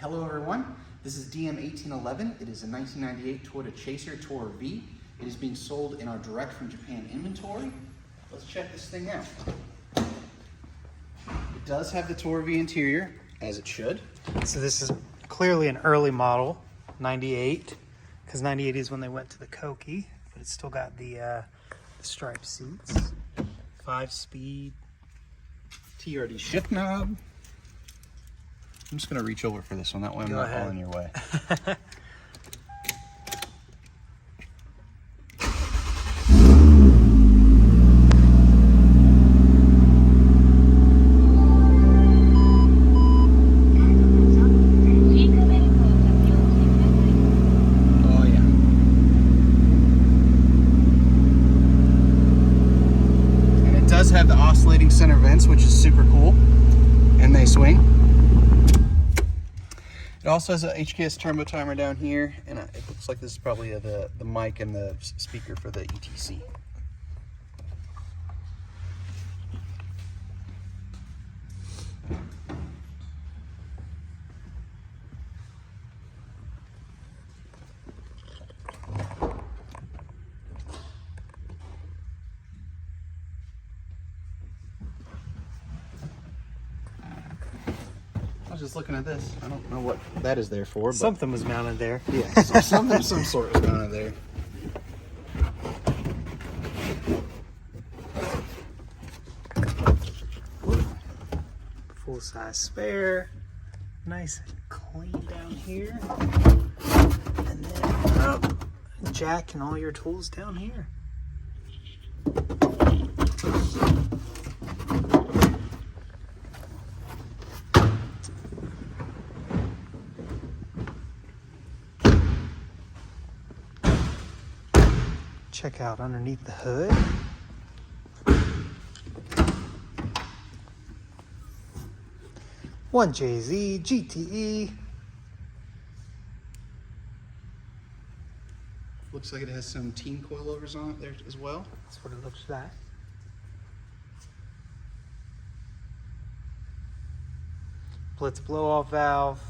Hello everyone, this is DM1811. It is a 1998 Toyota Chaser Tourer V. It is being sold in our direct from Japan inventory. Let's check this thing out. It does have the Tourer V interior, as it should. So this is clearly an early model, 98, because 98 is when they went to the Koki, but it's still got the striped seats. 5-speed. TRD shift knob. I'm just going to reach over for this one, that way I'm not all in your way. Oh yeah. And it does have the oscillating center vents, which is super cool, and they swing. It also has a HKS turbo timer down here, and it looks like this is probably the mic and the speaker for the ETC. I was just looking at this. I don't know what that is there for, but Something was mounted there. yeah, some sort was mounted there. Full-size spare. Nice and clean down here. And then jack and all your tools down here. Check out underneath the hood. One JZ GTE. Looks like it has some teen coilovers on it there as well. That's what it looks like. Blitz blow-off valve.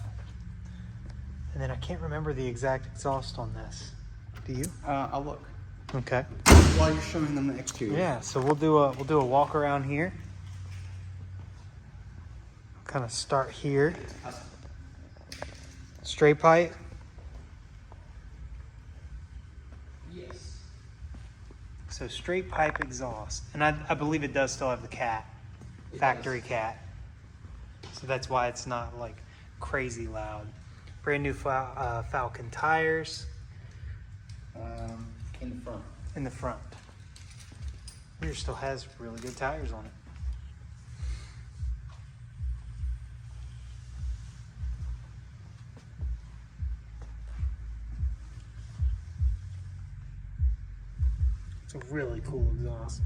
And then I can't remember the exact exhaust on this. Do you? I'll look Okay. while you're showing them the exterior. Yeah, so we'll do a walk around here. Kind of start here. Straight pipe. Yes. So straight pipe exhaust. And I believe it does still have the cat. Factory cat. So that's why it's not like crazy loud. Brand new Falcon tires. In the front. In the front. Rear still has really good tires on it. It's a really cool exhaust.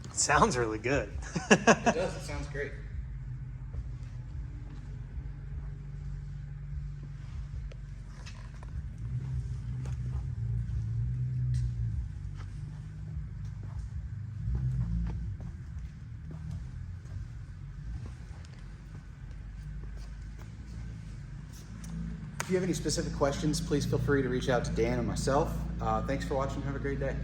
It sounds really good. It does. It sounds great. If you have any specific questions, please feel free to reach out to Dan or myself. Thanks for watching. Have a great day.